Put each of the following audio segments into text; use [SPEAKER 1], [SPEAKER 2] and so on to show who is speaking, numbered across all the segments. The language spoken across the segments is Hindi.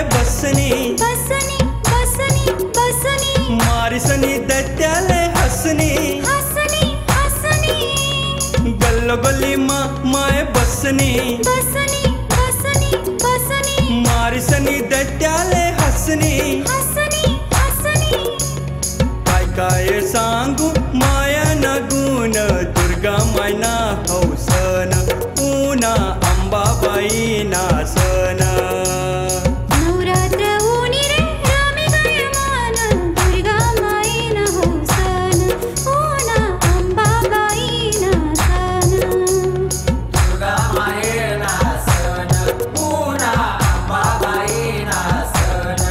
[SPEAKER 1] माय बसनी
[SPEAKER 2] बसनी बसनी बसनी
[SPEAKER 1] मारिसनी दैत्याले हसनी
[SPEAKER 2] हसनी हसनी
[SPEAKER 1] गल्लो गल्ली माय बसनी
[SPEAKER 2] बसनी बसनी बसनी
[SPEAKER 1] मारिसनी दैत्याले हसनी
[SPEAKER 2] हसनी हसनी
[SPEAKER 1] काय काय सांगू माया ना गुण दुर्गा मायना हौसन पुन्हा अंबाबाई ना सन
[SPEAKER 2] नवरात्र ऊनी रे रमी गय मन दुर्गा माई ना हौसन पुन्हा अंबाबाई ना सन
[SPEAKER 3] दुर्गा माये ना सन पुन्हा अंबाबाई ना सन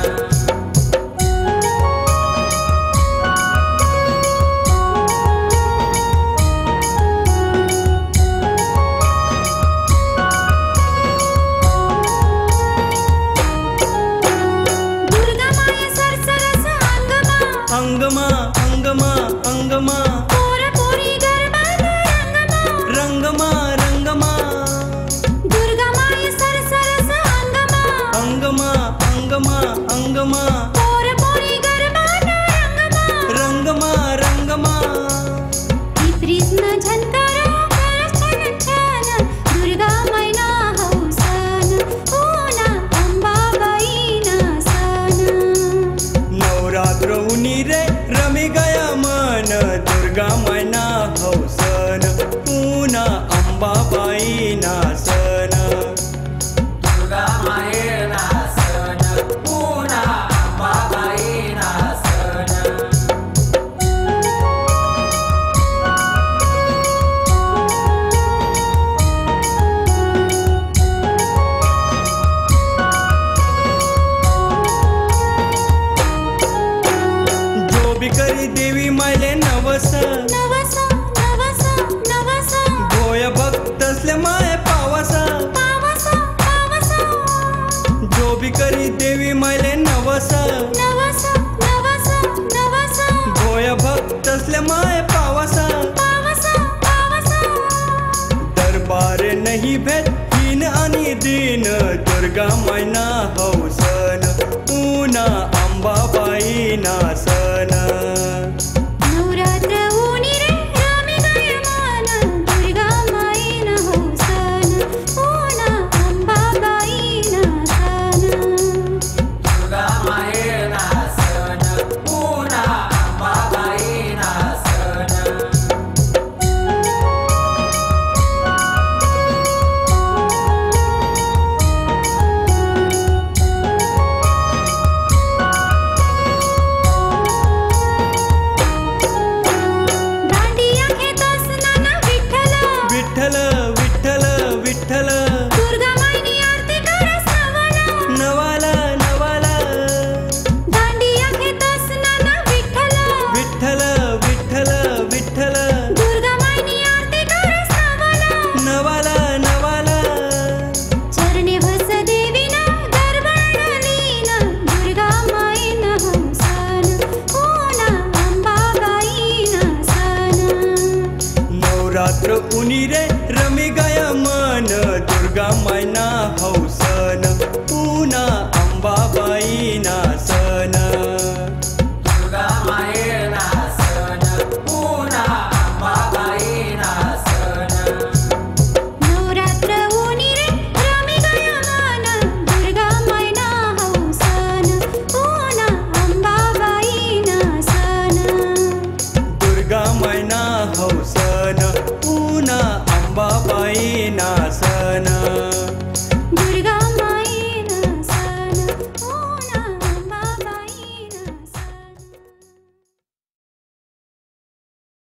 [SPEAKER 1] अंगमा अंगमा अंगमा
[SPEAKER 2] पोर पोरी गरबात रंगमा
[SPEAKER 1] रंगमा रंगमा
[SPEAKER 2] दुर्गा माय सरसरस अंगमा
[SPEAKER 1] अंगमा अंगमा अंगमा
[SPEAKER 2] पोर पोरी गरबात
[SPEAKER 1] रंगमा रंगमा
[SPEAKER 2] कृष्ण झंकार छन छन दुर्गा माय ना हौसन पुन्हा अंबाबाई ना सन
[SPEAKER 1] नवरात्र उनी रे रमी गया मन दुर्गा मायना हौसन पुन्हा अंबाबाई ना सन
[SPEAKER 3] दुर्गा माये ना सन पुन्हा अंबाबाई ना सन
[SPEAKER 1] जो भी करी देवी मायले नवस
[SPEAKER 2] नवस नवस नवस
[SPEAKER 1] भोय भक्त असले माय पावस
[SPEAKER 2] पावस पावस
[SPEAKER 1] जो भी करी देवी मायले नवस
[SPEAKER 2] नवस नवस नवस
[SPEAKER 1] भोय भक्त असले माय पावस
[SPEAKER 2] पावस पावस
[SPEAKER 1] दरबार नहीं भेट हीन आणि दीन दुर्गा मायना हौसन पुन्हा अंबाबाई ना सन
[SPEAKER 2] नवरात्र ऊनी रे रमी गय मन दुर्गा माई ना हौसन पुन्हा अंबाबाई ना सन
[SPEAKER 3] दुर्गा माये ना सन पुन्हा अंबाबाई ना सन
[SPEAKER 2] दांडिया घेतोस नाना विठ्ठल
[SPEAKER 1] विठ्ठल विठ्ठल विठ्ठल
[SPEAKER 2] दुर्गा माईनी आरती करस नवला
[SPEAKER 1] नवाला नवाला
[SPEAKER 2] दांडिया घेतोस नाना विठ्ठल
[SPEAKER 1] विठ्ठल विठ्ठल विठ्ठल
[SPEAKER 2] दुर्गा माईनी आरती करस नवला
[SPEAKER 1] नवाला नवाला
[SPEAKER 2] चरणे भस देवीना दरबारलीन दुर्गा माई ना हंसन पुन्हा अंबाबाई ना सन
[SPEAKER 1] नवरात्र उनी रे रमी गया मन दुर्गा मायना हौसन पुन्हा अंबाबाई ना सन
[SPEAKER 3] दुर्गा माये ना सन पुन्हा अंबाबाई ना सन
[SPEAKER 2] नवरात्र ऊनी रे रमी गय मन दुर्गा माई ना हौसन पुन्हा अंबाबाई ना सन
[SPEAKER 1] दुर्गा मायना हौसन पुन्हा अंबाबाई ना